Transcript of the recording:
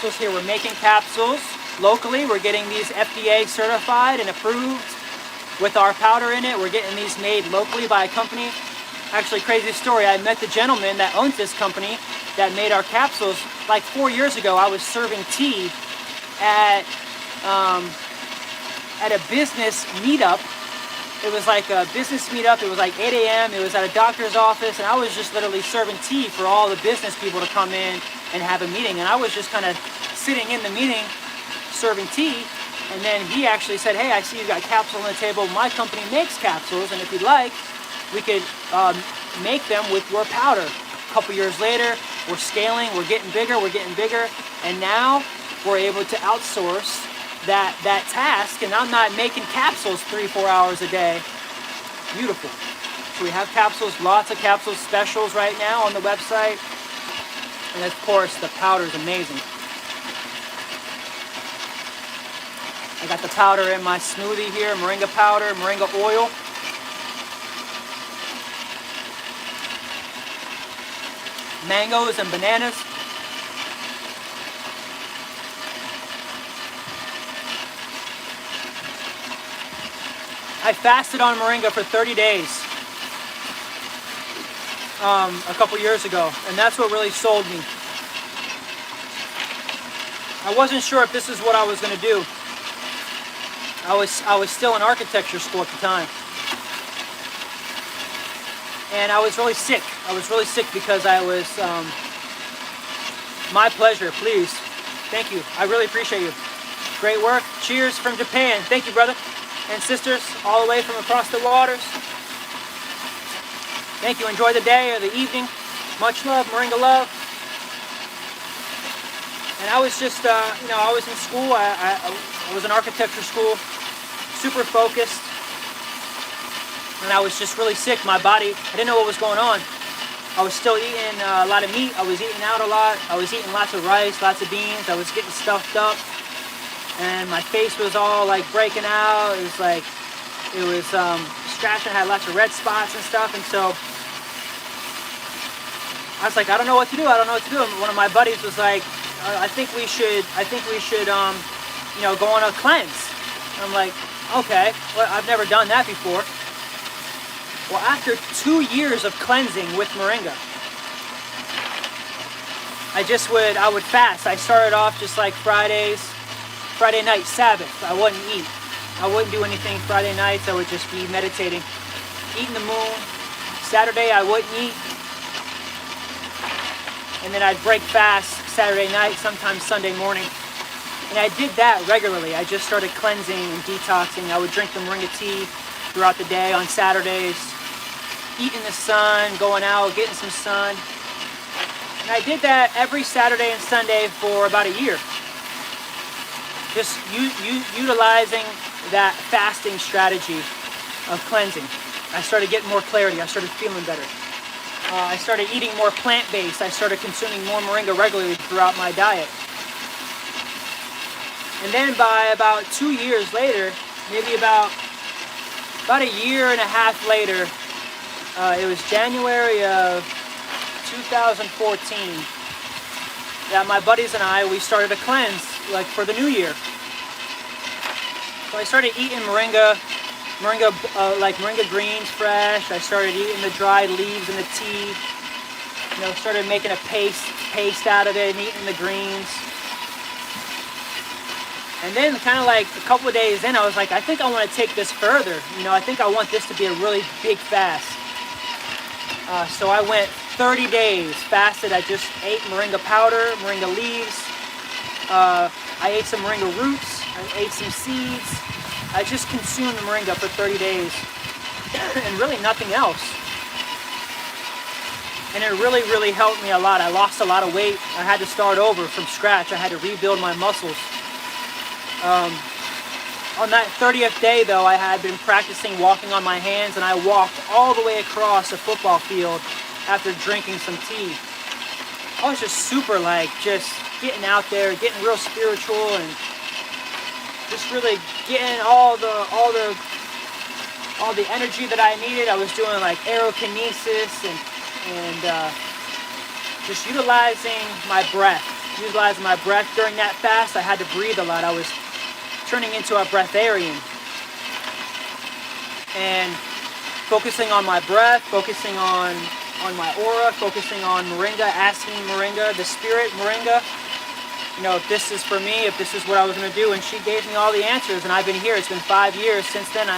Here we're making capsules locally. We're getting these FDA certified and approved with our powder in it. We're getting these made locally by a company. Actually, crazy story, I met the gentleman that owns this company that made our capsules like 4 years ago. I was serving tea at a business meetup. It was like a business meetup. It was like 8 a.m. It was at a doctor's office, and I was just literally serving tea for all the business people to come in and have a meeting. And I was just kind of sitting in the meeting serving tea, and then he actually said, hey, I see you got capsules on the table. My company makes capsules, and if you'd like, we could make them with your powder. A couple years later, we're scaling, we're getting bigger, and now we're able to outsource that task, and I'm not making capsules 3-4 hours a day. Beautiful. So we have capsules, lots of capsules specials right now on the website, and of course the powder is amazing. I got the powder in my smoothie here, moringa powder, moringa oil. Mangoes and bananas. I fasted on moringa for 30 days a couple years ago, and that's what really sold me. I wasn't sure if this is what I was going to do. I was still in architecture school at the time, and I was really sick. I was really sick because I was. My pleasure, please. Thank you. I really appreciate you. Great work. Cheers from Japan. Thank you, brother and sisters, all the way from across the waters. Thank you. Enjoy the day or the evening. Much love, Moringa love. And I was just, I was in school. I was in architecture school, super focused, and I was just really sick. My body, I didn't know what was going on. I was still eating a lot of meat. I was eating out a lot. I was eating lots of rice, lots of beans. I was getting stuffed up. And my face was all like breaking out. It was scratching. I had lots of red spots and stuff. And so I was like, I don't know what to do. I don't know what to do. And one of my buddies was like, I think we should, go on a cleanse. And I'm like, okay. Well, I've never done that before. Well, after 2 years of cleansing with moringa, I would fast. I started off just like Friday night, Sabbath. I wouldn't eat. I wouldn't do anything Friday nights. I would just be meditating, eating the moon. Saturday, I wouldn't eat. And then I'd break fast Saturday night, sometimes Sunday morning. And I did that regularly. I just started cleansing and detoxing. I would drink the moringa tea throughout the day on Saturdays, eat in the sun, going out, getting some sun. And I did that every Saturday and Sunday for about a year. Just utilizing that fasting strategy of cleansing. I started getting more clarity. I started feeling better. I started eating more plant-based. I started consuming more moringa regularly throughout my diet. And then by about 2 years later, maybe about a year and a half later, it was January of 2014, that my buddies and we started a cleanse, like for the new year. So I started eating moringa greens fresh. I started eating the dried leaves and the tea. Started making a paste out of it and eating the greens. And then kind of like a couple of days in, I was like, I think I want to take this further. I think I want this to be a really big fast. So I went 30 days fasted. I just ate moringa powder, moringa leaves. I ate some moringa roots. I ate some seeds. I just consumed the moringa for 30 days and really nothing else. And it really, really helped me a lot. I lost a lot of weight. I had to start over from scratch. I had to rebuild my muscles. On that 30th day, though, I had been practicing walking on my hands, and I walked all the way across a football field after drinking some tea. I was just super, just getting out there, getting real spiritual, and just really getting all the energy that I needed. I was doing aerokinesis and just utilizing my breath utilizing my breath during that fast. I had to breathe a lot. I was turning into a breatharian. And focusing on my breath, focusing on my aura, focusing on Moringa, asking Moringa, the spirit Moringa, you know, if this is for me, if this is what I was going to do. And she gave me all the answers, and I've been here. It's been 5 years since then.